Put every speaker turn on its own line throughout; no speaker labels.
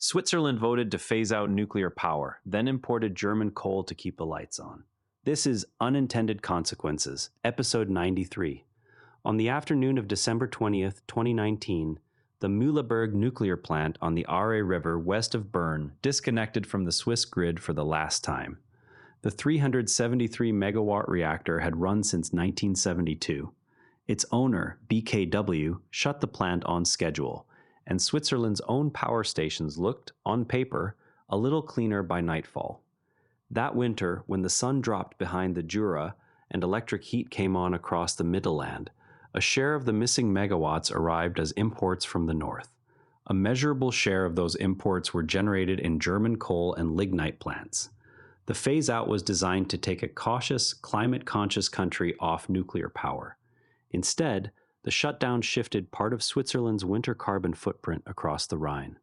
Switzerland voted to phase out nuclear power, then imported German coal to keep the lights on. This is Unintended Consequences, Episode 93. On the afternoon of December 20th, 2019, the Mühleberg nuclear plant on the Aare River west of Bern disconnected from the Swiss grid for the last time. The 373 megawatt reactor had run since 1972. Its owner, BKW, shut the plant on schedule, and Switzerland's own power stations looked, on paper, a little cleaner by nightfall. That winter, when the sun dropped behind the Jura and electric heat came on across the Mittelland, a share of the missing megawatts arrived as imports from the north. A measurable share of those imports were generated in German coal and lignite plants. The phase-out was designed to take a cautious, climate-conscious country off nuclear power. Instead, the shutdown shifted part of Switzerland's winter carbon footprint across the Rhine.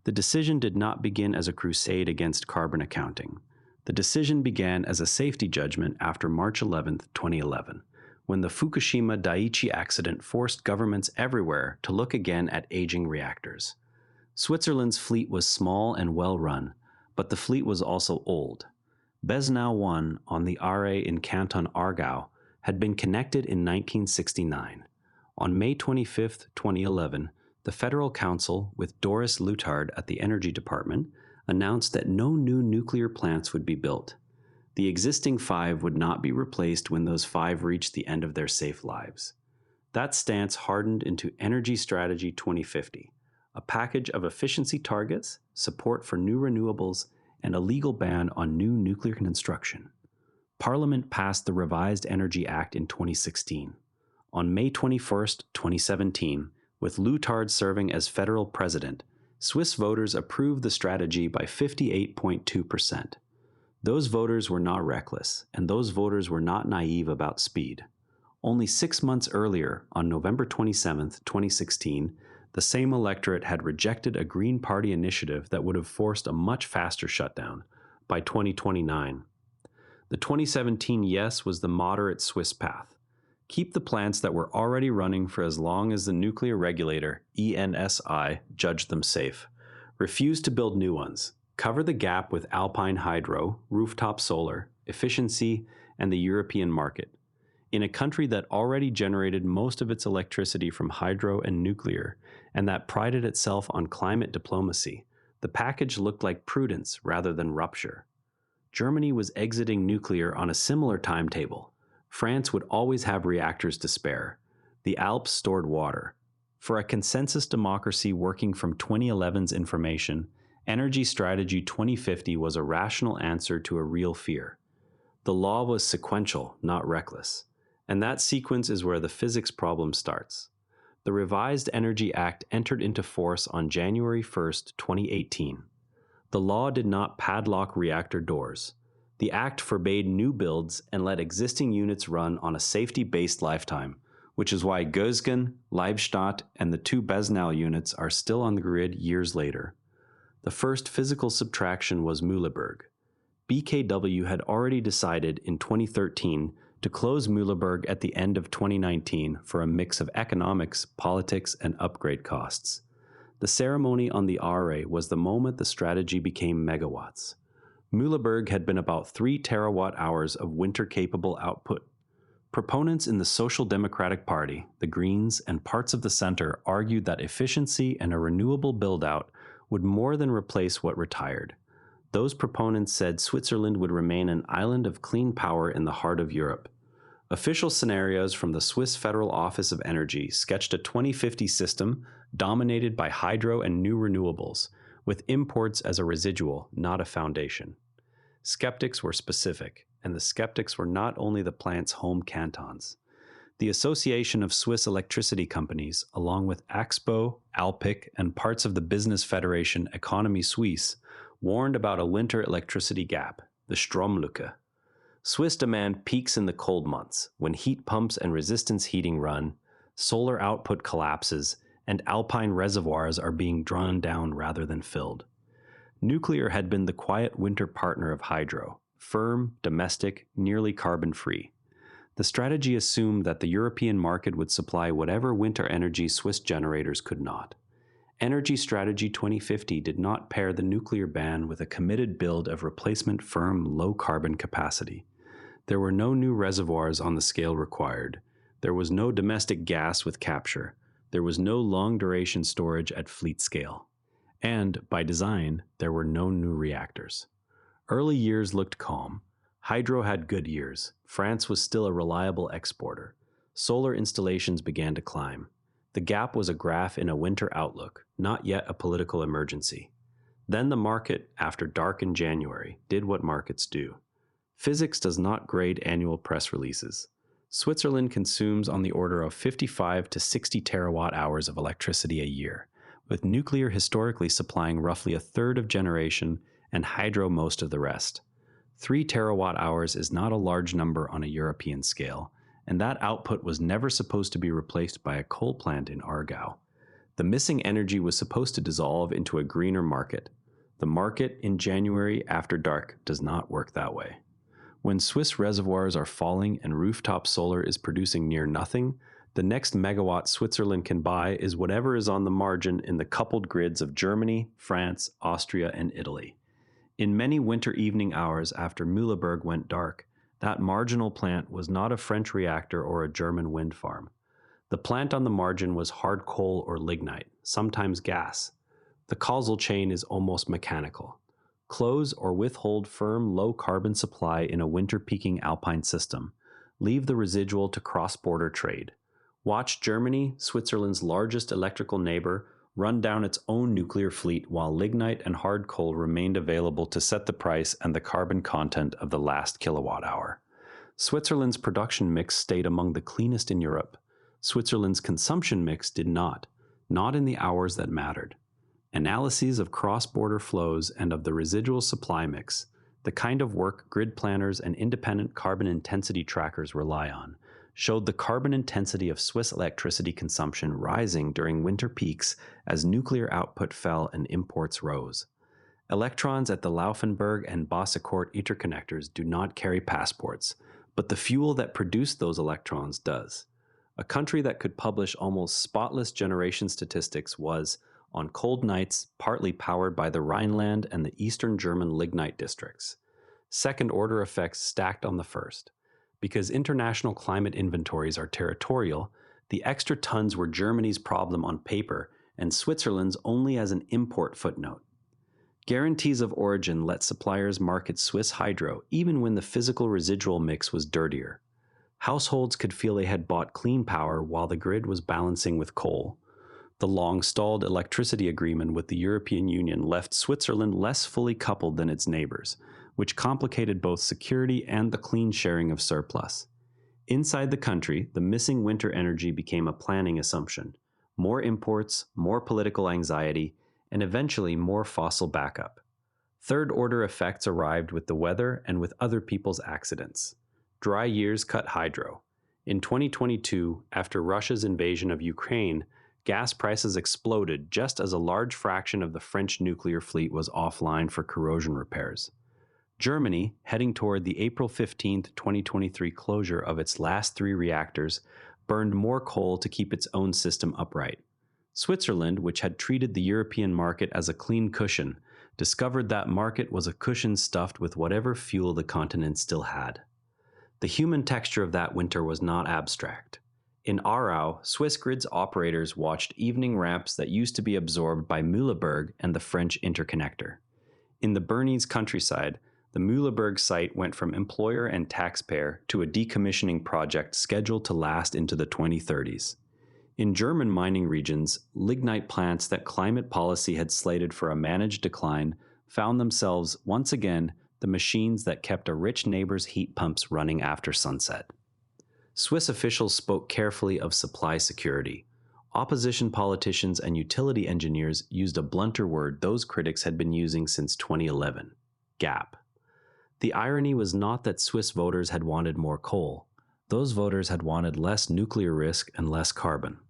The decision did not begin as a crusade against carbon accounting. The decision began as a safety judgment after March 11, 2011, when the Fukushima Daiichi accident forced governments everywhere to look again at aging reactors. Switzerland's fleet was small and well-run, but the fleet was also old. Besnau 1 on the Aare in Canton Aargau had been connected in 1969. On May 25, 2011, the Federal Council, with Doris Leuthard at the Energy Department, announced that no new nuclear plants would be built. The existing 5 would not be replaced when those 5 reached the end of their safe lives. That stance hardened into Energy Strategy 2050, a package of efficiency targets, support for new renewables, and a legal ban on new nuclear construction. Parliament passed the Revised Energy Act in 2016. On May 21, 2017, with Leuthard serving as federal president, Swiss voters approved the strategy by 58.2%. Those voters were not reckless, and those voters were not naive about speed. Only 6 months earlier, on November 27, 2016, the same electorate had rejected a Green Party initiative that would have forced a much faster shutdown, by 2029. The 2017 yes was the moderate Swiss path. Keep the plants that were already running for as long as the nuclear regulator, ENSI, judged them safe. Refuse to build new ones. Cover the gap with alpine hydro, rooftop solar, efficiency, and the European market. In a country that already generated most of its electricity from hydro and nuclear, and that prided itself on climate diplomacy, the package looked like prudence rather than rupture. Germany was exiting nuclear on a similar timetable. France would always have reactors to spare. The Alps stored water. For a consensus democracy working from 2011's information, Energy Strategy 2050 was a rational answer to a real fear. The law was sequential, not reckless. And that sequence is where the physics problem starts. The Revised Energy Act entered into force on January 1, 2018. The law did not padlock reactor doors. The Act forbade new builds and let existing units run on a safety-based lifetime, which is why Gösgen, Leibstadt, and the 2 Besnau units are still on the grid years later. The first physical subtraction was Mühleberg. BKW had already decided in 2013 to close Mühleberg at the end of 2019 for a mix of economics, politics, and upgrade costs. The ceremony on the Aare was the moment the strategy became megawatts. Mühleberg had been about 3 terawatt-hours of winter-capable output. Proponents in the Social Democratic Party, the Greens, and parts of the center argued that efficiency and a renewable build-out would more than replace what retired. Those proponents said Switzerland would remain an island of clean power in the heart of Europe. Official scenarios from the Swiss Federal Office of Energy sketched a 2050 system dominated by hydro and new renewables, with imports as a residual, not a foundation. Skeptics were specific, and the skeptics were not only the plant's home cantons. The Association of Swiss Electricity Companies, along with Axpo, Alpic, and parts of the business federation Economy Suisse, warned about a winter electricity gap, the Stromlücke. Swiss demand peaks in the cold months, when heat pumps and resistance heating run, solar output collapses, and alpine reservoirs are being drawn down rather than filled. Nuclear had been the quiet winter partner of hydro, firm, domestic, nearly carbon-free. The strategy assumed that the European market would supply whatever winter energy Swiss generators could not. Energy Strategy 2050 did not pair the nuclear ban with a committed build of replacement firm low-carbon capacity. There were no new reservoirs on the scale required. There was no domestic gas with capture. There was no long-duration storage at fleet scale. And, by design, there were no new reactors. Early years looked calm. Hydro had good years. France was still a reliable exporter. Solar installations began to climb. The gap was a graph in a winter outlook, not yet a political emergency. Then the market, after dark in January, did what markets do. Physics does not grade annual press releases. Switzerland consumes on the order of 55 to 60 terawatt hours of electricity a year, with nuclear historically supplying roughly a third of generation and hydro most of the rest. 3 terawatt hours is not a large number on a European scale, and that output was never supposed to be replaced by a coal plant in Aargau. The missing energy was supposed to dissolve into a greener market. The market in January after dark does not work that way. When Swiss reservoirs are falling and rooftop solar is producing near nothing, the next megawatt Switzerland can buy is whatever is on the margin in the coupled grids of Germany, France, Austria, and Italy. In many winter evening hours after Mühleberg went dark, that marginal plant was not a French reactor or a German wind farm. The plant on the margin was hard coal or lignite, sometimes gas. The causal chain is almost mechanical. Close or withhold firm low-carbon supply in a winter-peaking alpine system. Leave the residual to cross-border trade. Watch Germany, Switzerland's largest electrical neighbor, run down its own nuclear fleet while lignite and hard coal remained available to set the price and the carbon content of the last kilowatt hour. Switzerland's production mix stayed among the cleanest in Europe. Switzerland's consumption mix did not in the hours that mattered. Analyses of cross-border flows and of the residual supply mix, the kind of work grid planners and independent carbon intensity trackers rely on, showed the carbon intensity of Swiss electricity consumption rising during winter peaks as nuclear output fell and imports rose. Electrons at the Laufenburg and Bossakort interconnectors do not carry passports, but the fuel that produced those electrons does. A country that could publish almost spotless generation statistics was, on cold nights, partly powered by the Rhineland and the Eastern German lignite districts. Second-order effects stacked on the first. Because international climate inventories are territorial, the extra tons were Germany's problem on paper and Switzerland's only as an import footnote. Guarantees of origin let suppliers market Swiss hydro even when the physical residual mix was dirtier. Households could feel they had bought clean power while the grid was balancing with coal. The long-stalled electricity agreement with the European Union left Switzerland less fully coupled than its neighbors, which complicated both security and the clean sharing of surplus. Inside the country, the missing winter energy became a planning assumption. More imports, more political anxiety, and eventually more fossil backup. Third-order effects arrived with the weather and with other people's accidents. Dry years cut hydro. In 2022, after Russia's invasion of Ukraine, gas prices exploded just as a large fraction of the French nuclear fleet was offline for corrosion repairs. Germany, heading toward the April 15, 2023 closure of its last 3 reactors, burned more coal to keep its own system upright. Switzerland, which had treated the European market as a clean cushion, discovered that market was a cushion stuffed with whatever fuel the continent still had. The human texture of that winter was not abstract. In Aarau, Swiss Grid's operators watched evening ramps that used to be absorbed by Mühleberg and the French interconnector. In the Bernese countryside, the Mühleberg site went from employer and taxpayer to a decommissioning project scheduled to last into the 2030s. In German mining regions, lignite plants that climate policy had slated for a managed decline found themselves, once again, the machines that kept a rich neighbor's heat pumps running after sunset. Swiss officials spoke carefully of supply security. Opposition politicians and utility engineers used a blunter word those critics had been using since 2011: gap. The irony was not that Swiss voters had wanted more coal. Those voters had wanted less nuclear risk and less carbon.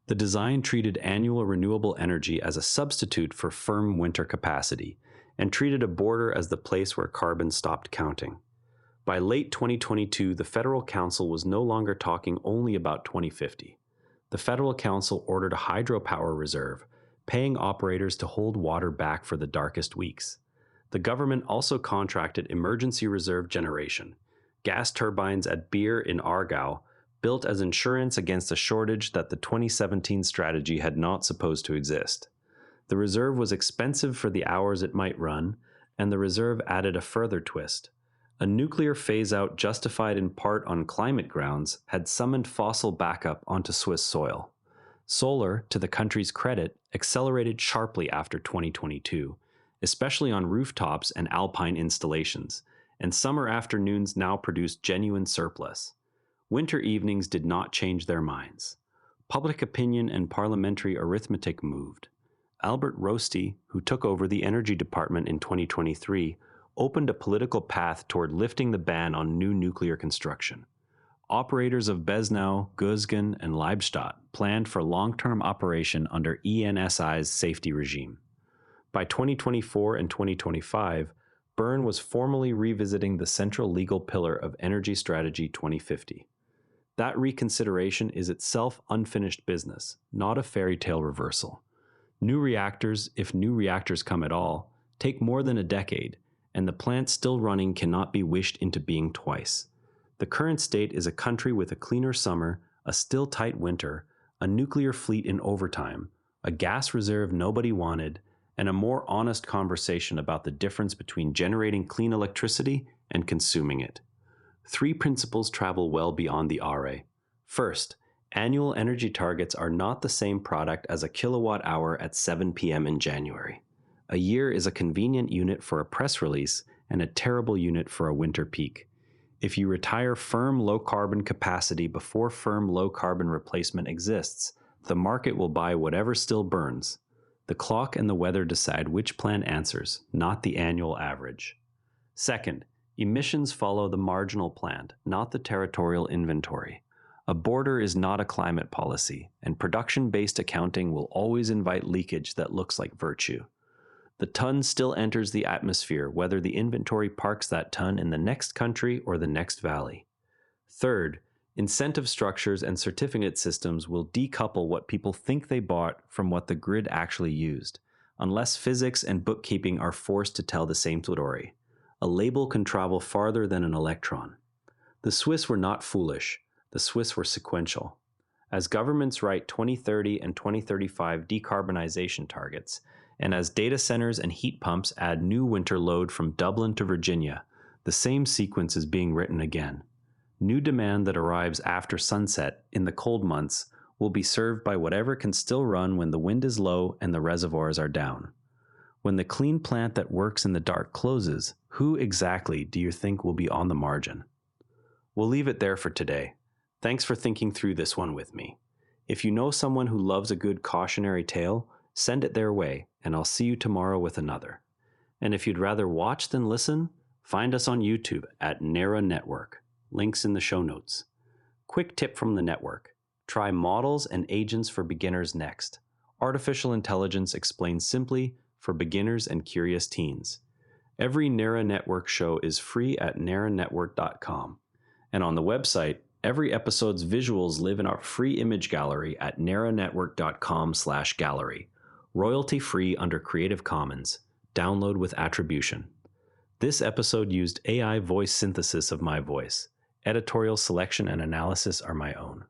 The design treated annual renewable energy as a substitute for firm winter capacity, and treated a border as the place where carbon stopped counting. By late 2022, the Federal Council was no longer talking only about 2050. The Federal Council ordered a hydropower reserve, paying operators to hold water back for the darkest weeks. The government also contracted emergency reserve generation, gas turbines at Beer in Aargau, built as insurance against a shortage that the 2017 strategy had not supposed to exist. The reserve was expensive for the hours it might run, and the reserve added a further twist. A nuclear phase-out justified in part on climate grounds had summoned fossil backup onto Swiss soil. Solar, to the country's credit, accelerated sharply after 2022, especially on rooftops and alpine installations, and summer afternoons now produced genuine surplus. Winter evenings did not change their minds. Public opinion and parliamentary arithmetic moved. Albert Rosti, who took over the Energy Department in 2023, opened a political path toward lifting the ban on new nuclear construction. Operators of Besnau, Gösgen, and Leibstadt planned for long-term operation under ENSI's safety regime. By 2024 and 2025, Bern was formally revisiting the central legal pillar of Energy Strategy 2050. That reconsideration is itself unfinished business, not a fairy tale reversal. New reactors, if new reactors come at all, take more than a decade, and the plant still running cannot be wished into being twice. The current state is a country with a cleaner summer, a still tight winter, a nuclear fleet in overtime, a gas reserve nobody wanted, and a more honest conversation about the difference between generating clean electricity and consuming it. 3 principles travel well beyond the Aare. First, annual energy targets are not the same product as a kilowatt hour at 7 p.m. in January. A year is a convenient unit for a press release and a terrible unit for a winter peak. If you retire firm low-carbon capacity before firm low-carbon replacement exists, the market will buy whatever still burns. The clock and the weather decide which plan answers, not the annual average. Second, emissions follow the marginal plant, not the territorial inventory. A border is not a climate policy, and production-based accounting will always invite leakage that looks like virtue. The ton still enters the atmosphere whether the inventory parks that ton in the next country or the next valley. Third, incentive structures and certificate systems will decouple what people think they bought from what the grid actually used, unless physics and bookkeeping are forced to tell the same story. A label can travel farther than an electron. The Swiss were not foolish. The Swiss were sequential. As governments write 2030 and 2035 decarbonization targets, and as data centers and heat pumps add new winter load from Dublin to Virginia, the same sequence is being written again. New demand that arrives after sunset in the cold months will be served by whatever can still run when the wind is low and the reservoirs are down. When the clean plant that works in the dark closes, who exactly do you think will be on the margin? We'll leave it there for today. Thanks for thinking through this one with me. If you know someone who loves a good cautionary tale, send it their way, and I'll see you tomorrow with another. And if you'd rather watch than listen, find us on YouTube at Aare Network. Links in the show notes. Quick tip from the network. Try Models and Agents for Beginners next. Artificial intelligence explained simply for beginners and curious teens. Every Aare Network show is free at narenetwork.com. And on the website, every episode's visuals live in our free image gallery at narenetwork.com/gallery. Royalty-free under Creative Commons. Download with attribution. This episode used AI voice synthesis of my voice. Editorial selection and analysis are my own.